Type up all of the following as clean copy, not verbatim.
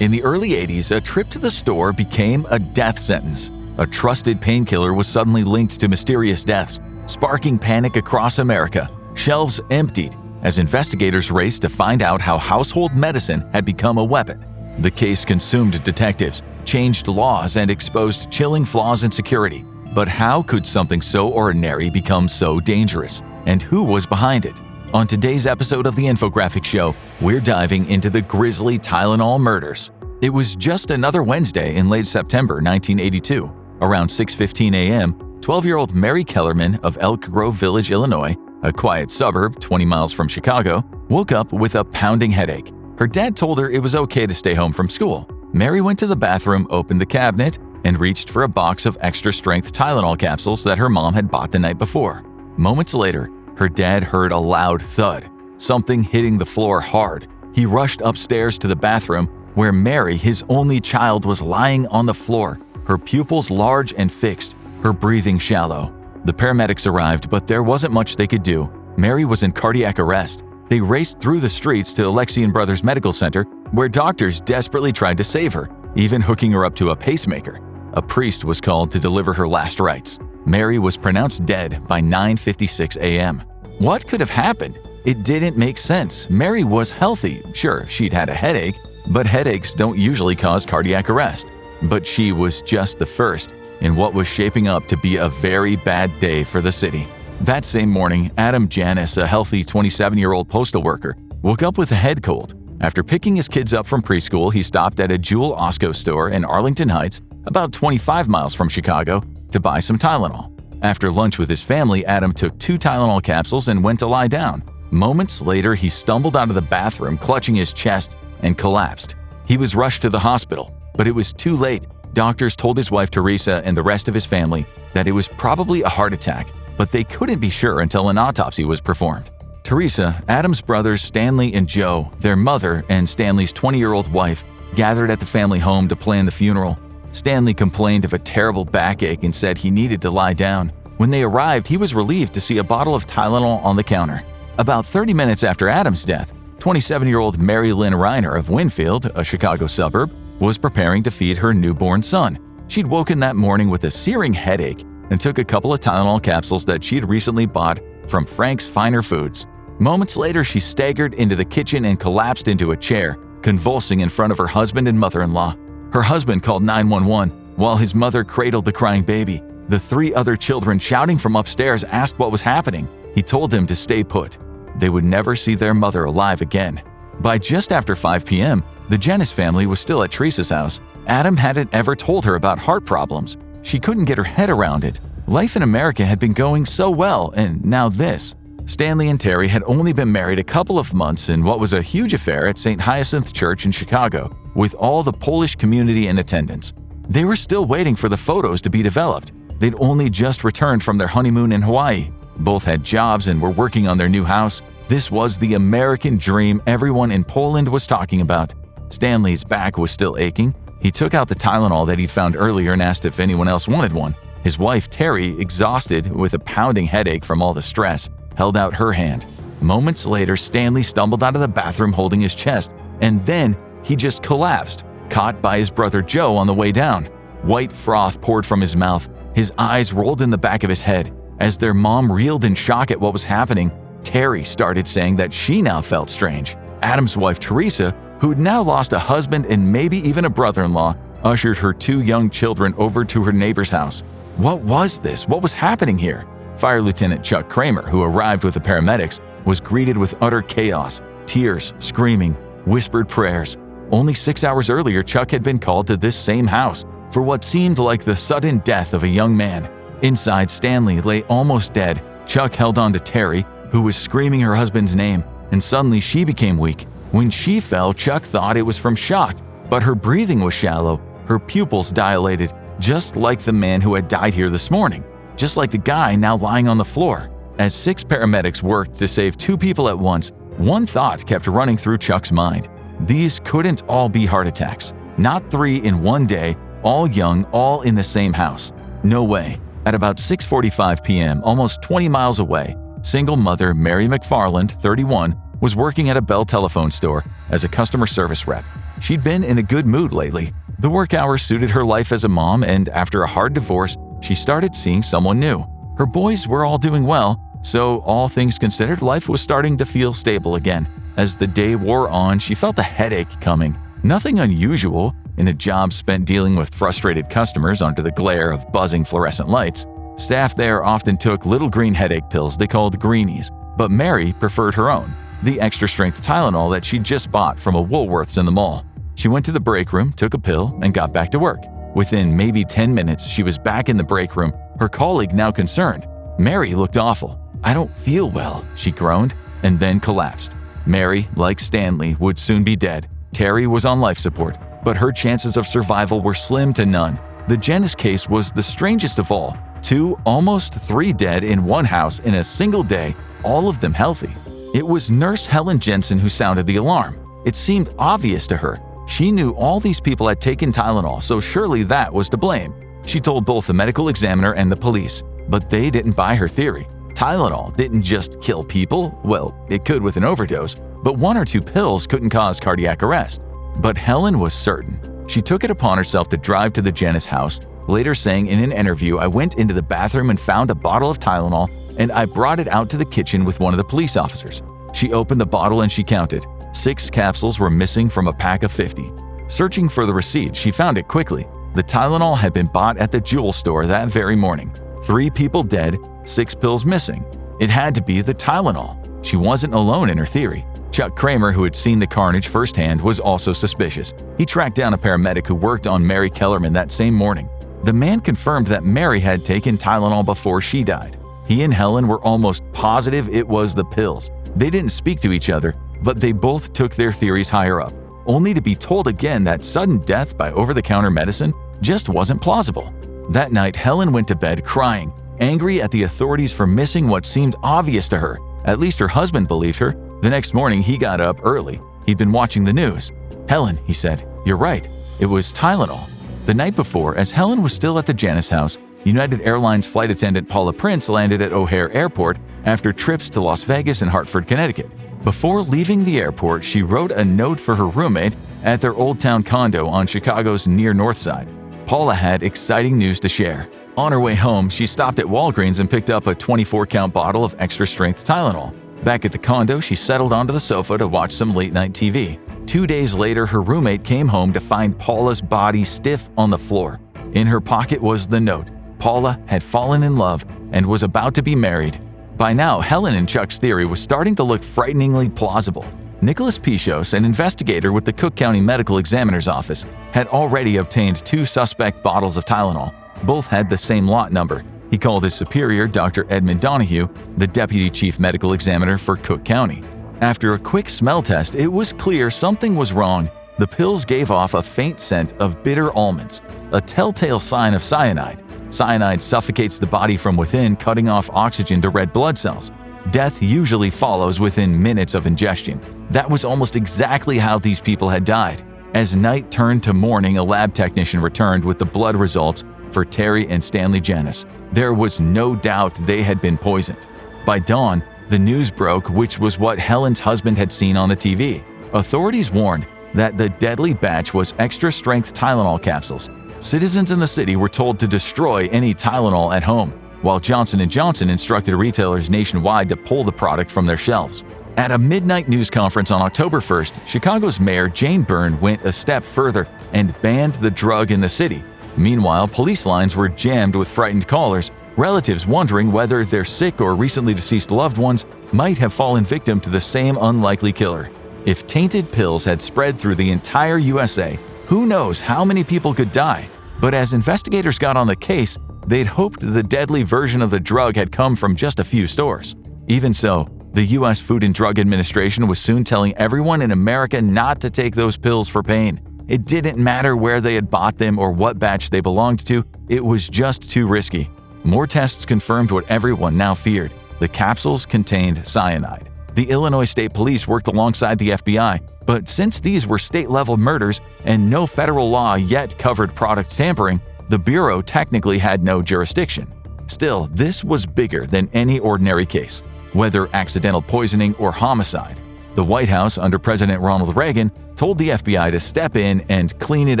In the early 80s, a trip to the store became a death sentence. A trusted painkiller was suddenly linked to mysterious deaths, sparking panic across America. Shelves emptied as investigators raced to find out how household medicine had become a weapon. The case consumed detectives, changed laws, and exposed chilling flaws in security. But how could something so ordinary become so dangerous? And who was behind it? On today's episode of the Infographics Show, we're diving into the grisly Tylenol murders. It was just another Wednesday in late September 1982. Around 6:15 a.m., 12-year-old Mary Kellerman of Elk Grove Village, Illinois, a quiet suburb 20 miles from Chicago, woke up with a pounding headache. Her dad told her it was okay to stay home from school. Mary went to the bathroom, opened the cabinet, and reached for a box of extra-strength Tylenol capsules that her mom had bought the night before. Moments later, her dad heard a loud thud, something hitting the floor hard. He rushed upstairs to the bathroom, where Mary, his only child, was lying on the floor, her pupils large and fixed, her breathing shallow. The paramedics arrived, but there wasn't much they could do. Mary was in cardiac arrest. They raced through the streets to Alexian Brothers Medical Center, where doctors desperately tried to save her, even hooking her up to a pacemaker. A priest was called to deliver her last rites. Mary was pronounced dead by 9:56 a.m. What could have happened? It didn't make sense. Mary was healthy. Sure, she'd had a headache, but headaches don't usually cause cardiac arrest. But she was just the first in what was shaping up to be a very bad day for the city. That same morning, Adam Janis, a healthy 27-year-old postal worker, woke up with a head cold. After picking his kids up from preschool, he stopped at a Jewel Osco store in Arlington Heights, about 25 miles from Chicago, to buy some Tylenol. After lunch with his family, Adam took 2 Tylenol capsules and went to lie down. Moments later, he stumbled out of the bathroom, clutching his chest, and collapsed. He was rushed to the hospital, but it was too late. Doctors told his wife Teresa and the rest of his family that it was probably a heart attack, but they couldn't be sure until an autopsy was performed. Teresa, Adam's brothers Stanley and Joe, their mother, and Stanley's 20-year-old wife gathered at the family home to plan the funeral. Stanley complained of a terrible backache and said he needed to lie down. When they arrived, he was relieved to see a bottle of Tylenol on the counter. About 30 minutes after Adam's death, 27-year-old Mary Lynn Reiner of Winfield, a Chicago suburb, was preparing to feed her newborn son. She'd woken that morning with a searing headache and took a couple of Tylenol capsules that she'd recently bought from Frank's Finer Foods. Moments later, she staggered into the kitchen and collapsed into a chair, convulsing in front of her husband and mother-in-law. Her husband called 911 while his mother cradled the crying baby. The 3 other children shouting from upstairs asked what was happening. He told them to stay put. They would never see their mother alive again. By just after 5 p.m., the Janis family was still at Teresa's house. Adam hadn't ever told her about heart problems. She couldn't get her head around it. Life in America had been going so well, and now this. Stanley and Terry had only been married a couple of months in what was a huge affair at St. Hyacinth Church in Chicago, with all the Polish community in attendance. They were still waiting for the photos to be developed. They'd only just returned from their honeymoon in Hawaii. Both had jobs and were working on their new house. This was the American dream everyone in Poland was talking about. Stanley's back was still aching. He took out the Tylenol that he'd found earlier and asked if anyone else wanted one. His wife, Terry, exhausted with a pounding headache from all the stress, held out her hand. Moments later, Stanley stumbled out of the bathroom holding his chest, and then he just collapsed, caught by his brother Joe on the way down. White froth poured from his mouth. His eyes rolled in the back of his head. As their mom reeled in shock at what was happening, Terry started saying that she now felt strange. Adam's wife, Teresa, who'd now lost a husband and maybe even a brother-in-law, ushered her 2 young children over to her neighbor's house. What was this? What was happening here? Fire Lieutenant Chuck Kramer, who arrived with the paramedics, was greeted with utter chaos, tears, screaming, whispered prayers. Only 6 hours earlier, Chuck had been called to this same house for what seemed like the sudden death of a young man. Inside, Stanley lay almost dead. Chuck held on to Terry, who was screaming her husband's name, and suddenly she became weak. When she fell, Chuck thought it was from shock, but her breathing was shallow, her pupils dilated, just like the man who had died here this morning, just like the guy now lying on the floor. As 6 paramedics worked to save 2 people at once, one thought kept running through Chuck's mind. These couldn't all be heart attacks. Not 3 in one day, all young, all in the same house. No way. At about 6:45 p.m., almost 20 miles away, single mother Mary McFarland, 31, was working at a Bell telephone store as a customer service rep. She'd been in a good mood lately. The work hours suited her life as a mom, and after a hard divorce, she started seeing someone new. Her boys were all doing well, so all things considered, life was starting to feel stable again. As the day wore on, she felt a headache coming. Nothing unusual in a job spent dealing with frustrated customers under the glare of buzzing fluorescent lights. Staff there often took little green headache pills they called greenies, but Mary preferred her own, the extra-strength Tylenol that she'd just bought from a Woolworths in the mall. She went to the break room, took a pill, and got back to work. Within maybe 10 minutes, she was back in the break room, her colleague now concerned. Mary looked awful. "I don't feel well," she groaned, and then collapsed. Mary, like Stanley, would soon be dead. Terry was on life support, but her chances of survival were slim to none. The Janice case was the strangest of all. 2, almost 3 dead in one house in a single day, all of them healthy. It was Nurse Helen Jensen who sounded the alarm. It seemed obvious to her. She knew all these people had taken Tylenol, so surely that was to blame. She told both the medical examiner and the police, but they didn't buy her theory. Tylenol didn't just kill people. Well, it could with an overdose, but 1 or 2 pills couldn't cause cardiac arrest. But Helen was certain. She took it upon herself to drive to the Janice house, later saying in an interview, "I went into the bathroom and found a bottle of Tylenol, and I brought it out to the kitchen with one of the police officers." She opened the bottle and she counted. 6 capsules were missing from a pack of 50. Searching for the receipt, she found it quickly. The Tylenol had been bought at the jewel store that very morning. 3 people dead, 6 pills missing. It had to be the Tylenol. She wasn't alone in her theory. Chuck Kramer, who had seen the carnage firsthand, was also suspicious. He tracked down a paramedic who worked on Mary Kellerman that same morning. The man confirmed that Mary had taken Tylenol before she died. He and Helen were almost positive it was the pills. They didn't speak to each other, but they both took their theories higher up, only to be told again that sudden death by over-the-counter medicine just wasn't plausible. That night, Helen went to bed crying, angry at the authorities for missing what seemed obvious to her. At least her husband believed her. The next morning, he got up early. He'd been watching the news. "Helen," he said, "you're right. It was Tylenol." The night before, as Helen was still at the Janice house, United Airlines flight attendant Paula Prince landed at O'Hare Airport after trips to Las Vegas and Hartford, Connecticut. Before leaving the airport, she wrote a note for her roommate at their Old Town condo on Chicago's near North Side. Paula had exciting news to share. On her way home, she stopped at Walgreens and picked up a 24-count bottle of extra-strength Tylenol. Back at the condo, she settled onto the sofa to watch some late-night TV. 2 days later, her roommate came home to find Paula's body stiff on the floor. In her pocket was the note. Paula had fallen in love and was about to be married. By now, Helen and Chuck's theory was starting to look frighteningly plausible. Nicholas Pichos, an investigator with the Cook County Medical Examiner's Office, had already obtained 2 suspect bottles of Tylenol. Both had the same lot number. He called his superior, Dr. Edmund Donahue, the Deputy Chief Medical Examiner for Cook County. After a quick smell test, it was clear something was wrong. The pills gave off a faint scent of bitter almonds, a telltale sign of cyanide. Cyanide suffocates the body from within, cutting off oxygen to red blood cells. Death usually follows within minutes of ingestion. That was almost exactly how these people had died. As night turned to morning, a lab technician returned with the blood results for Terry and Stanley Janice. There was no doubt they had been poisoned. By dawn, the news broke, which was what Helen's husband had seen on the TV. Authorities warned that the deadly batch was extra-strength Tylenol capsules. Citizens in the city were told to destroy any Tylenol at home, while Johnson & Johnson instructed retailers nationwide to pull the product from their shelves. At a midnight news conference on October 1st, Chicago's Mayor Jane Byrne went a step further and banned the drug in the city. Meanwhile, police lines were jammed with frightened callers, relatives wondering whether their sick or recently deceased loved ones might have fallen victim to the same unlikely killer. If tainted pills had spread through the entire USA, who knows how many people could die? But as investigators got on the case, they'd hoped the deadly version of the drug had come from just a few stores. Even so, the U.S. Food and Drug Administration was soon telling everyone in America not to take those pills for pain. It didn't matter where they had bought them or what batch they belonged to, it was just too risky. More tests confirmed what everyone now feared. The capsules contained cyanide. The Illinois State Police worked alongside the FBI, but since these were state-level murders and no federal law yet covered product tampering, the Bureau technically had no jurisdiction. Still, this was bigger than any ordinary case, whether accidental poisoning or homicide. The White House under President Ronald Reagan told the FBI to step in and clean it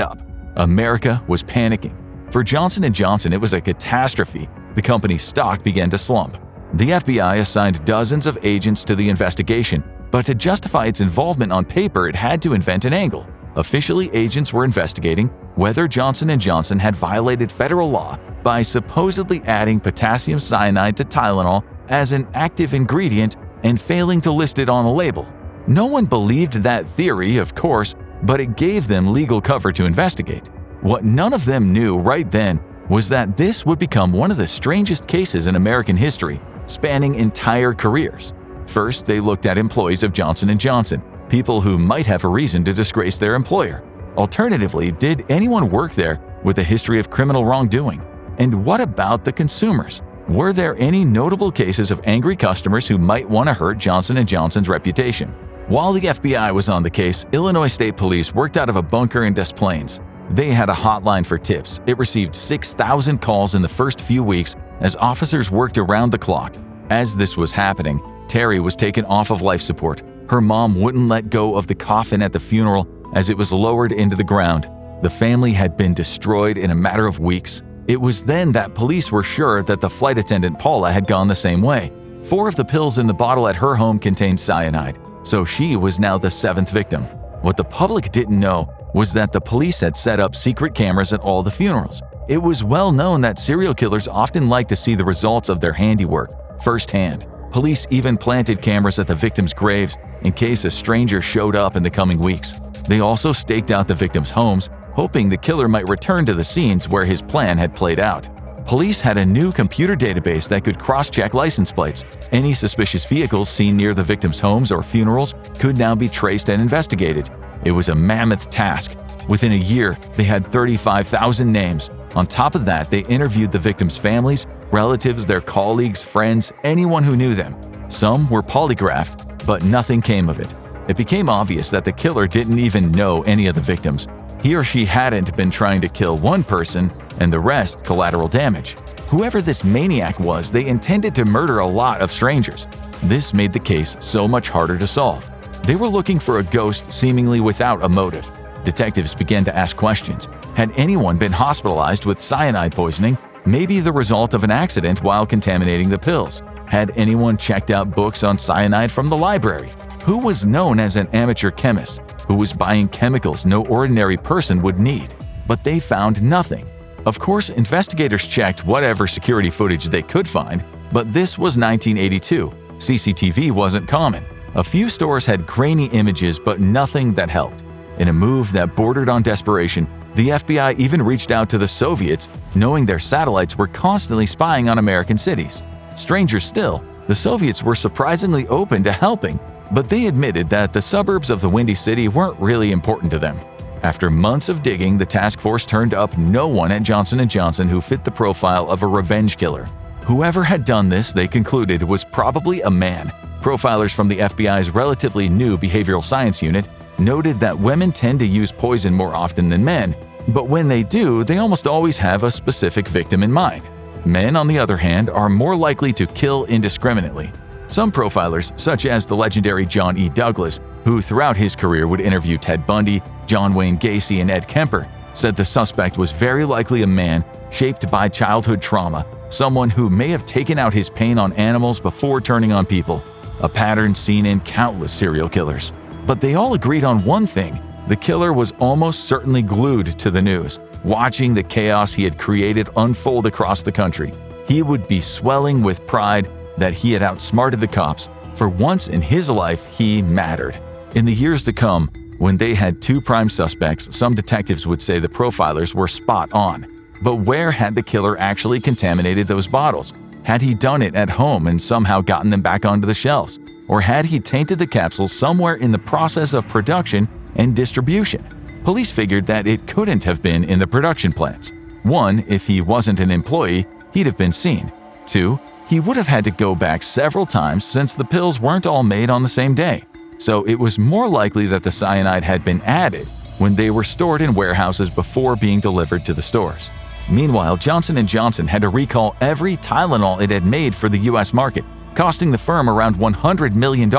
up. America was panicking. For Johnson & Johnson, it was a catastrophe. The company's stock began to slump. The FBI assigned dozens of agents to the investigation, but to justify its involvement on paper, it had to invent an angle. Officially, agents were investigating whether Johnson & Johnson had violated federal law by supposedly adding potassium cyanide to Tylenol as an active ingredient and failing to list it on a label. No one believed that theory, of course, but it gave them legal cover to investigate. What none of them knew right then was that this would become one of the strangest cases in American history, spanning entire careers. First, they looked at employees of Johnson & Johnson, people who might have a reason to disgrace their employer. Alternatively, did anyone work there with a history of criminal wrongdoing? And what about the consumers? Were there any notable cases of angry customers who might want to hurt Johnson & Johnson's reputation? While the FBI was on the case, Illinois State Police worked out of a bunker in Des Plaines. They had a hotline for tips. It received 6,000 calls in the first few weeks as officers worked around the clock. As this was happening, Terry was taken off of life support. Her mom wouldn't let go of the coffin at the funeral as it was lowered into the ground. The family had been destroyed in a matter of weeks. It was then that police were sure that the flight attendant Paula had gone the same way. 4 of the pills in the bottle at her home contained cyanide, so she was now the 7th victim. What the public didn't know was that the police had set up secret cameras at all the funerals. It was well known that serial killers often like to see the results of their handiwork firsthand. Police even planted cameras at the victims' graves in case a stranger showed up in the coming weeks. They also staked out the victims' homes, hoping the killer might return to the scenes where his plan had played out. Police had a new computer database that could cross-check license plates. Any suspicious vehicles seen near the victims' homes or funerals could now be traced and investigated. It was a mammoth task. Within a year, they had 35,000 names. On top of that, they interviewed the victims' families, relatives, their colleagues, friends, anyone who knew them. Some were polygraphed, but nothing came of it. It became obvious that the killer didn't even know any of the victims. He or she hadn't been trying to kill one person and the rest collateral damage. Whoever this maniac was, they intended to murder a lot of strangers. This made the case so much harder to solve. They were looking for a ghost seemingly without a motive. Detectives began to ask questions. Had anyone been hospitalized with cyanide poisoning, maybe the result of an accident while contaminating the pills? Had anyone checked out books on cyanide from the library? Who was known as an amateur chemist who was buying chemicals no ordinary person would need? But they found nothing. Of course, investigators checked whatever security footage they could find, but this was 1982. CCTV wasn't common. A few stores had grainy images, but nothing that helped. In a move that bordered on desperation, the FBI even reached out to the Soviets, knowing their satellites were constantly spying on American cities. Stranger still, the Soviets were surprisingly open to helping, but they admitted that the suburbs of the Windy City weren't really important to them. After months of digging, the task force turned up no one at Johnson & Johnson who fit the profile of a revenge killer. Whoever had done this, they concluded, was probably a man. Profilers from the FBI's relatively new behavioral science unit noted that women tend to use poison more often than men, but when they do, they almost always have a specific victim in mind. Men, on the other hand, are more likely to kill indiscriminately. Some profilers, such as the legendary John E. Douglas, who throughout his career would interview Ted Bundy, John Wayne Gacy, and Ed Kemper, said the suspect was very likely a man shaped by childhood trauma, someone who may have taken out his pain on animals before turning on people, a pattern seen in countless serial killers. But they all agreed on one thing: the killer was almost certainly glued to the news, watching the chaos he had created unfold across the country. He would be swelling with pride that he had outsmarted the cops. For once in his life, he mattered. In the years to come, when they had 2 prime suspects, some detectives would say the profilers were spot on. But where had the killer actually contaminated those bottles? Had he done it at home and somehow gotten them back onto the shelves? Or had he tainted the capsules somewhere in the process of production and distribution? Police figured that it couldn't have been in the production plants. 1, if he wasn't an employee, he'd have been seen. 2, he would have had to go back several times since the pills weren't all made on the same day. So it was more likely that the cyanide had been added when they were stored in warehouses before being delivered to the stores. Meanwhile, Johnson & Johnson had to recall every Tylenol it had made for the U.S. market, costing the firm around $100 million.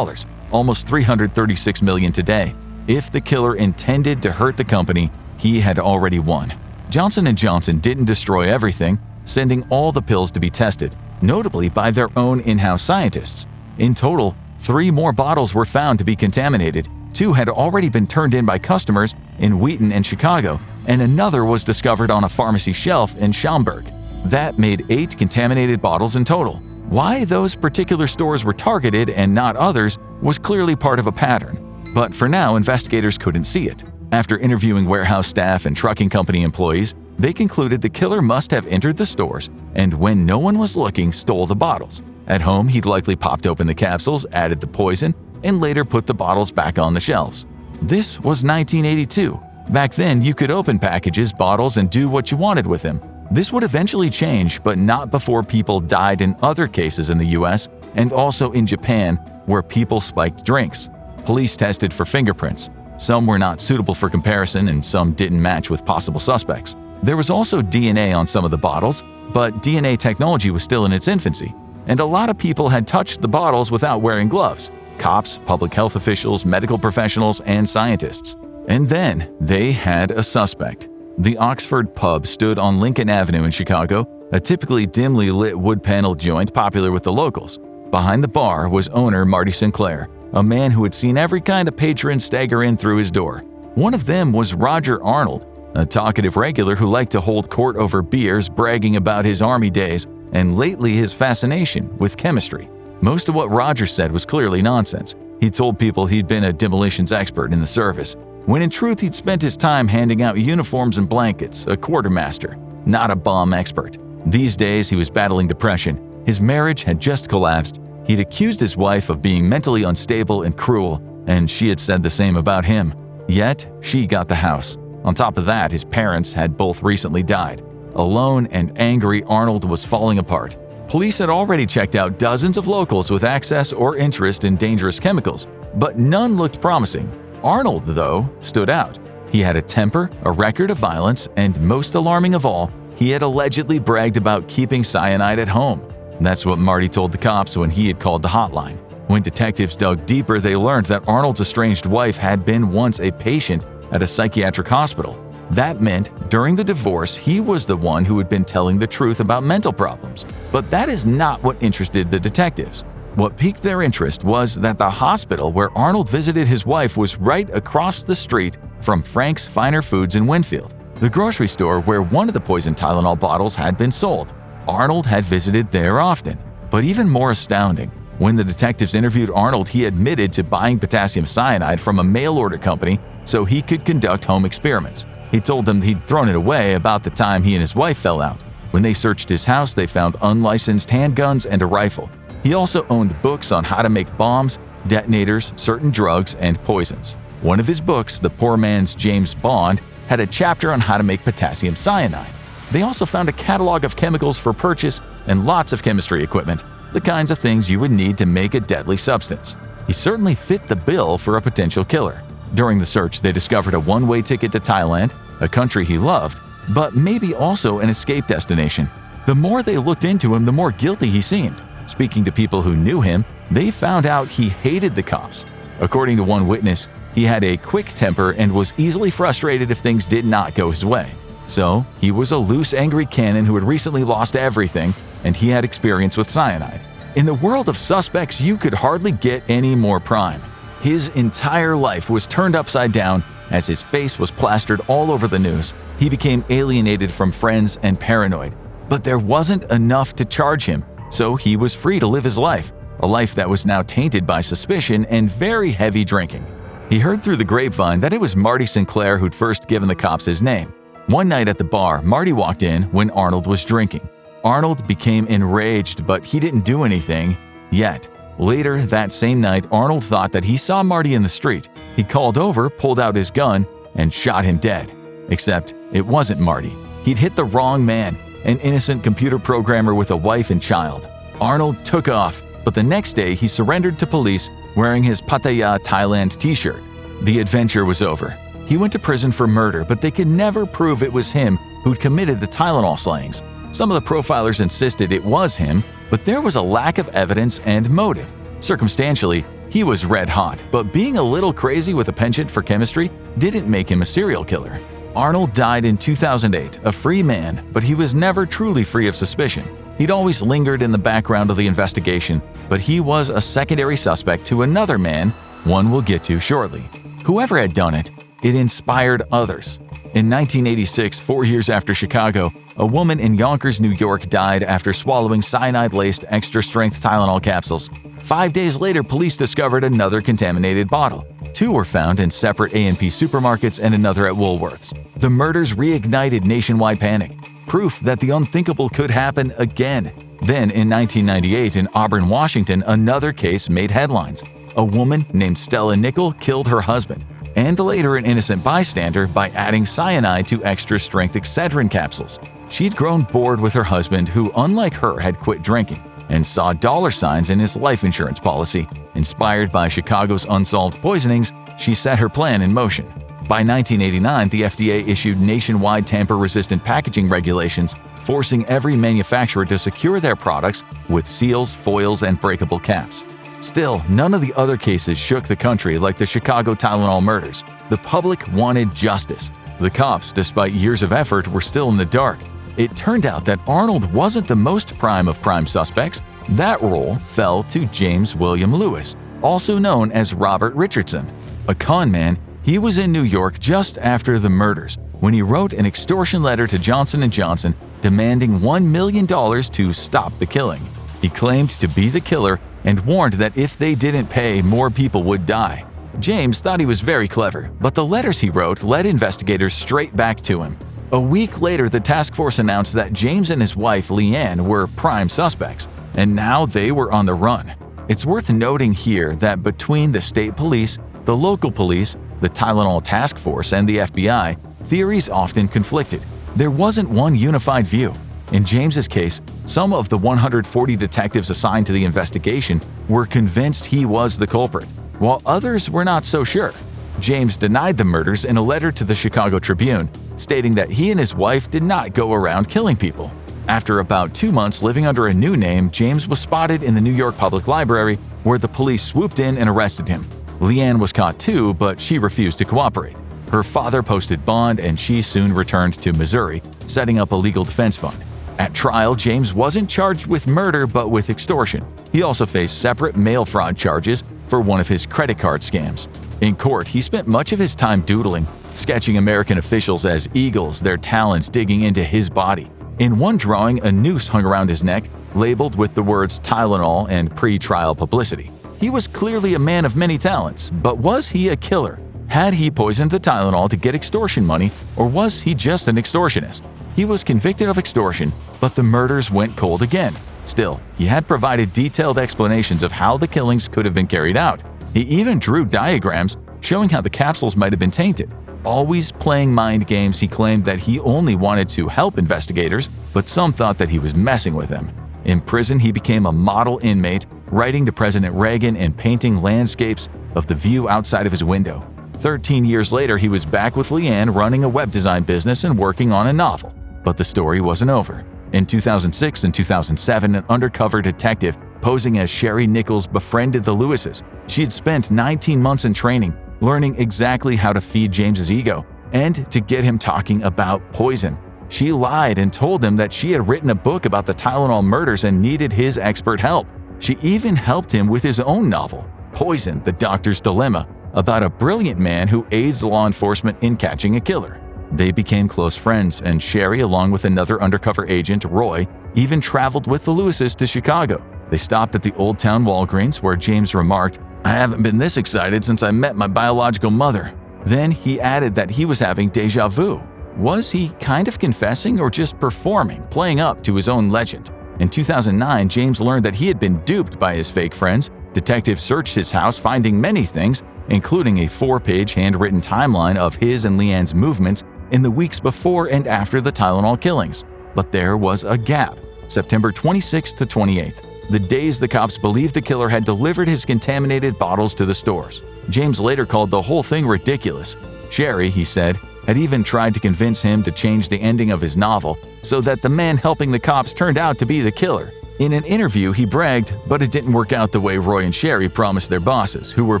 almost $336 million today. If the killer intended to hurt the company, he had already won. Johnson & Johnson didn't destroy everything, sending all the pills to be tested, notably by their own in-house scientists. In total, 3 more bottles were found to be contaminated. 2 had already been turned in by customers in Wheaton and Chicago, and another was discovered on a pharmacy shelf in Schaumburg. That made 8 contaminated bottles in total. Why those particular stores were targeted and not others was clearly part of a pattern. But for now, investigators couldn't see it. After interviewing warehouse staff and trucking company employees, they concluded the killer must have entered the stores and, when no one was looking, stole the bottles. At home, he'd likely popped open the capsules, added the poison, and later put the bottles back on the shelves. This was 1982. Back then, you could open packages, bottles, and do what you wanted with them. This would eventually change, but not before people died in other cases in the US and also in Japan, where people spiked drinks. Police tested for fingerprints. Some were not suitable for comparison and some didn't match with possible suspects. There was also DNA on some of the bottles, but DNA technology was still in its infancy, and a lot of people had touched the bottles without wearing gloves. Cops, public health officials, medical professionals, and scientists. And then they had a suspect. The Oxford Pub stood on Lincoln Avenue in Chicago, a typically dimly lit wood-paneled joint popular with the locals. Behind the bar was owner Marty Sinclair, a man who had seen every kind of patron stagger in through his door. One of them was Roger Arnold, a talkative regular who liked to hold court over beers, bragging about his army days and lately his fascination with chemistry. Most of what Roger said was clearly nonsense. He told people he'd been a demolitions expert in the service, when in truth he'd spent his time handing out uniforms and blankets, a quartermaster, not a bomb expert. These days he was battling depression. His marriage had just collapsed. He'd accused his wife of being mentally unstable and cruel, and she had said the same about him. Yet, she got the house. On top of that, his parents had both recently died. Alone and angry, Arnold was falling apart. Police had already checked out dozens of locals with access or interest in dangerous chemicals, but none looked promising. Arnold, though, stood out. He had a temper, a record of violence, and most alarming of all, he had allegedly bragged about keeping cyanide at home. That's what Marty told the cops when he had called the hotline. When detectives dug deeper, they learned that Arnold's estranged wife had been once a patient at a psychiatric hospital. That meant during the divorce, he was the one who had been telling the truth about mental problems. But that is not what interested the detectives. What piqued their interest was that the hospital where Arnold visited his wife was right across the street from Frank's Finer Foods in Winfield, the grocery store where one of the poisoned Tylenol bottles had been sold. Arnold had visited there often. But even more astounding, when the detectives interviewed Arnold, he admitted to buying potassium cyanide from a mail-order company so he could conduct home experiments. He told them he'd thrown it away about the time he and his wife fell out. When they searched his house, they found unlicensed handguns and a rifle. He also owned books on how to make bombs, detonators, certain drugs, and poisons. One of his books, The Poor Man's James Bond, had a chapter on how to make potassium cyanide. They also found a catalog of chemicals for purchase and lots of chemistry equipment, the kinds of things you would need to make a deadly substance. He certainly fit the bill for a potential killer. During the search, they discovered a one-way ticket to Thailand, a country he loved, but maybe also an escape destination. The more they looked into him, the more guilty he seemed. Speaking to people who knew him, they found out he hated the cops. According to one witness, he had a quick temper and was easily frustrated if things did not go his way. So, he was a loose, angry cannon who had recently lost everything, and he had experience with cyanide. In the world of suspects, you could hardly get any more prime. His entire life was turned upside down as his face was plastered all over the news. He became alienated from friends and paranoid. But there wasn't enough to charge him, so he was free to live his life, a life that was now tainted by suspicion and very heavy drinking. He heard through the grapevine that it was Marty Sinclair who'd first given the cops his name. One night at the bar, Marty walked in when Arnold was drinking. Arnold became enraged, but he didn't do anything yet. Later that same night, Arnold thought that he saw Marty in the street. He called over, pulled out his gun, and shot him dead. Except it wasn't Marty. He'd hit the wrong man, an innocent computer programmer with a wife and child. Arnold took off, but the next day he surrendered to police wearing his Pattaya, Thailand t-shirt. The adventure was over. He went to prison for murder, but they could never prove it was him who'd committed the Tylenol slayings. Some of the profilers insisted it was him, but there was a lack of evidence and motive. Circumstantially, He was red hot, but being a little crazy with a penchant for chemistry didn't make him a serial killer. Arnold died in 2008, a free man, but he was never truly free of suspicion. He'd always lingered in the background of the investigation, but he was a secondary suspect to another man, one we'll get to shortly. Whoever had done it, it inspired others. In 1986, 4 years after Chicago, a woman in Yonkers, New York died after swallowing cyanide-laced extra-strength Tylenol capsules. 5 days later, police discovered another contaminated bottle. 2 were found in separate A&P supermarkets and another at Woolworths. The murders reignited nationwide panic, proof that the unthinkable could happen again. Then, in 1998, in Auburn, Washington, another case made headlines. A woman named Stella Nickel killed her husband, and later an innocent bystander by adding cyanide to extra-strength Excedrin capsules. She'd grown bored with her husband, who, unlike her, had quit drinking, and saw dollar signs in his life insurance policy. Inspired by Chicago's unsolved poisonings, she set her plan in motion. By 1989, the FDA issued nationwide tamper-resistant packaging regulations, forcing every manufacturer to secure their products with seals, foils, and breakable caps. Still, none of the other cases shook the country like the Chicago Tylenol murders. The public wanted justice. The cops, despite years of effort, were still in the dark. It turned out that Arnold wasn't the most prime of prime suspects. That role fell to James William Lewis, also known as Robert Richardson. A con man, he was in New York just after the murders when he wrote an extortion letter to Johnson & Johnson demanding $1 million to stop the killing. He claimed to be the killer and warned that if they didn't pay, more people would die. James thought he was very clever, but the letters he wrote led investigators straight back to him. A week later, the task force announced that James and his wife, Leanne, were prime suspects, and now they were on the run. It's worth noting here that between the state police, the local police, the Tylenol task force, and the FBI, theories often conflicted. There wasn't one unified view. In James's case, some of the 140 detectives assigned to the investigation were convinced he was the culprit, while others were not so sure. James denied the murders in a letter to the Chicago Tribune, stating that he and his wife did not go around killing people. After about 2 months living under a new name, James was spotted in the New York Public Library, where the police swooped in and arrested him. Leanne was caught too, but she refused to cooperate. Her father posted bond, and she soon returned to Missouri, setting up a legal defense fund. At trial, James wasn't charged with murder but with extortion. He also faced separate mail fraud charges for one of his credit card scams. In court, he spent much of his time doodling, sketching American officials as eagles, their talons digging into his body. In one drawing, a noose hung around his neck, labeled with the words Tylenol and pre-trial publicity. He was clearly a man of many talents, but was he a killer? Had he poisoned the Tylenol to get extortion money, or was he just an extortionist? He was convicted of extortion, but the murders went cold again. Still, he had provided detailed explanations of how the killings could have been carried out. He even drew diagrams showing how the capsules might have been tainted. Always playing mind games, he claimed that he only wanted to help investigators, but some thought that he was messing with them. In prison, he became a model inmate, writing to President Reagan and painting landscapes of the view outside of his window. 13 years later, he was back with Leanne, running a web design business and working on a novel. But the story wasn't over. In 2006 and 2007, an undercover detective posing as Sherry Nichols befriended the Lewises. She had spent 19 months in training, learning exactly how to feed James's ego and to get him talking about poison. She lied and told him that she had written a book about the Tylenol murders and needed his expert help. She even helped him with his own novel, Poison: The Doctor's Dilemma, about a brilliant man who aids law enforcement in catching a killer. They became close friends, and Sherry, along with another undercover agent, Roy, even traveled with the Lewises to Chicago. They stopped at the Old Town Walgreens, where James remarked, "I haven't been this excited since I met my biological mother." Then he added that he was having déjà vu. Was he kind of confessing or just performing, playing up to his own legend? In 2009, James learned that he had been duped by his fake friends. Detectives searched his house, finding many things, including a 4-page handwritten timeline of his and Leanne's movements in the weeks before and after the Tylenol killings. But there was a gap, September 26th to 28th, the days the cops believed the killer had delivered his contaminated bottles to the stores. James later called the whole thing ridiculous. Sherry, he said, had even tried to convince him to change the ending of his novel so that the man helping the cops turned out to be the killer. In an interview, he bragged, but it didn't work out the way Roy and Sherry promised their bosses, who were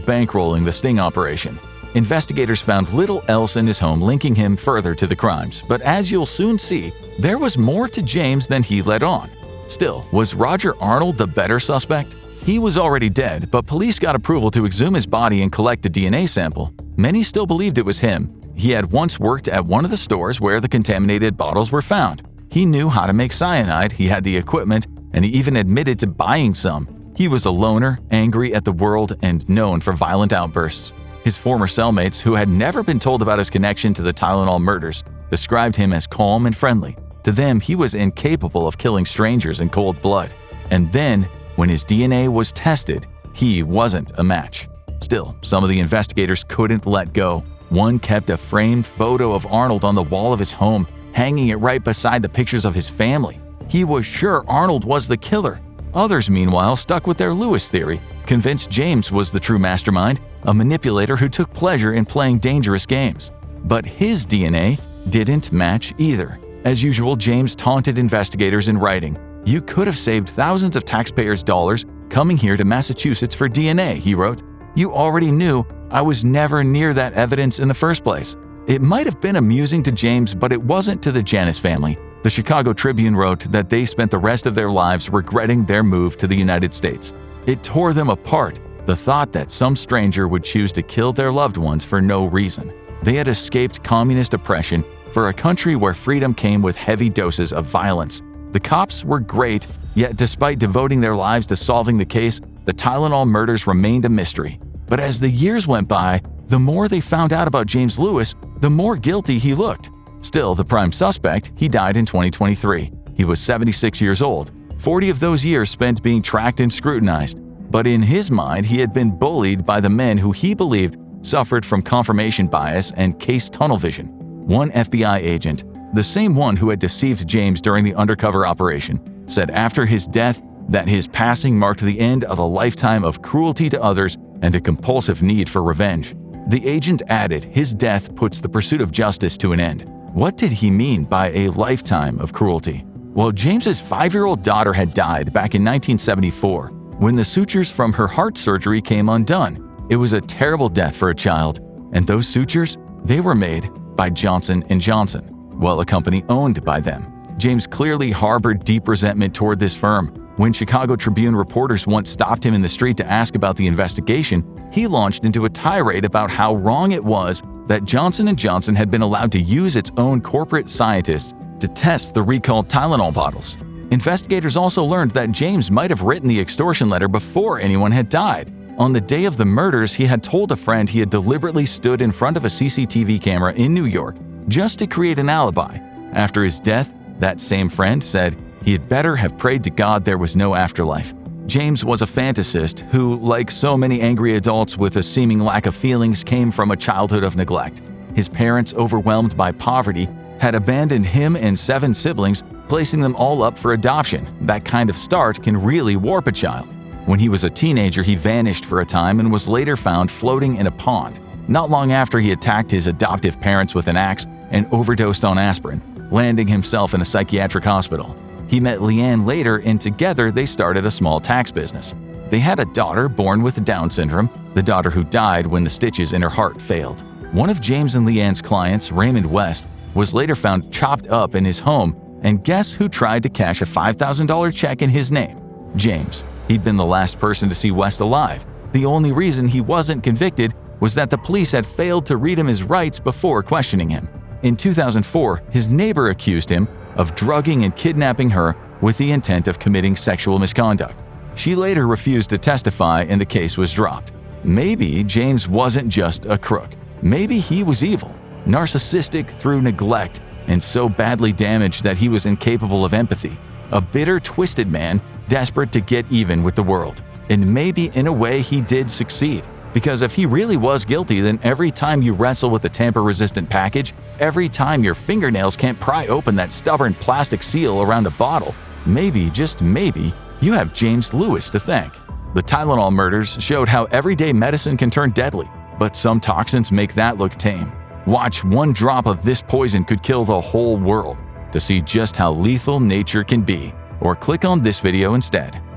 bankrolling the sting operation. Investigators found little else in his home linking him further to the crimes, but as you'll soon see, there was more to James than he let on. Still, was Roger Arnold the better suspect? He was already dead, but police got approval to exhume his body and collect a DNA sample. Many still believed it was him. He had once worked at one of the stores where the contaminated bottles were found. He knew how to make cyanide, he had the equipment, and he even admitted to buying some. He was a loner, angry at the world, and known for violent outbursts. His former cellmates, who had never been told about his connection to the Tylenol murders, described him as calm and friendly. To them, he was incapable of killing strangers in cold blood. And then, when his DNA was tested, he wasn't a match. Still, some of the investigators couldn't let go. One kept a framed photo of Arnold on the wall of his home, hanging it right beside the pictures of his family. He was sure Arnold was the killer. Others, meanwhile, stuck with their Lewis theory, convinced James was the true mastermind, a manipulator who took pleasure in playing dangerous games. But his DNA didn't match either. As usual, James taunted investigators in writing. "You could have saved thousands of taxpayers' dollars coming here to Massachusetts for DNA," he wrote. "You already knew I was never near that evidence in the first place." It might have been amusing to James, but it wasn't to the Janus family. The Chicago Tribune wrote that they spent the rest of their lives regretting their move to the United States. It tore them apart, the thought that some stranger would choose to kill their loved ones for no reason. They had escaped communist oppression for a country where freedom came with heavy doses of violence. The cops were great, yet despite devoting their lives to solving the case, the Tylenol murders remained a mystery. But as the years went by, the more they found out about James Lewis, the more guilty he looked. Still, the prime suspect, he died in 2023. He was 76 years old, 40 of those years spent being tracked and scrutinized. But in his mind, he had been bullied by the men who he believed suffered from confirmation bias and case tunnel vision. One FBI agent, the same one who had deceived James during the undercover operation, said after his death that his passing marked the end of a lifetime of cruelty to others and a compulsive need for revenge. The agent added his death puts the pursuit of justice to an end. What did he mean by a lifetime of cruelty? Well, James's 5-year-old daughter had died back in 1974 when the sutures from her heart surgery came undone. It was a terrible death for a child, and those sutures, they were made by Johnson & Johnson, well, a company owned by them. James clearly harbored deep resentment toward this firm. When Chicago Tribune reporters once stopped him in the street to ask about the investigation, he launched into a tirade about how wrong it was that Johnson & Johnson had been allowed to use its own corporate scientists to test the recalled Tylenol bottles. Investigators also learned that James might have written the extortion letter before anyone had died. On the day of the murders, he had told a friend he had deliberately stood in front of a CCTV camera in New York just to create an alibi. After his death, that same friend said he had better have prayed to God there was no afterlife. James was a fantasist who, like so many angry adults with a seeming lack of feelings, came from a childhood of neglect. His parents, overwhelmed by poverty, had abandoned him and 7 siblings, placing them all up for adoption. That kind of start can really warp a child. When he was a teenager, he vanished for a time and was later found floating in a pond. Not long after, he attacked his adoptive parents with an axe and overdosed on aspirin, landing himself in a psychiatric hospital. He met Leanne later, and together they started a small tax business. They had a daughter born with Down syndrome, the daughter who died when the stitches in her heart failed. One of James and Leanne's clients, Raymond West, was later found chopped up in his home, and guess who tried to cash a $5,000 check in his name? James. He'd been the last person to see West alive. The only reason he wasn't convicted was that the police had failed to read him his rights before questioning him. In 2004, his neighbor accused him of drugging and kidnapping her with the intent of committing sexual misconduct. She later refused to testify and the case was dropped. Maybe James wasn't just a crook. Maybe he was evil, narcissistic through neglect, and so badly damaged that he was incapable of empathy. A bitter, twisted man desperate to get even with the world. And maybe in a way he did succeed. Because if he really was guilty, then every time you wrestle with a tamper-resistant package, every time your fingernails can't pry open that stubborn plastic seal around a bottle, maybe, just maybe, you have James Lewis to thank. The Tylenol murders showed how everyday medicine can turn deadly, but some toxins make that look tame. Watch one drop of this poison could kill the whole world to see just how lethal nature can be. or click on this video instead.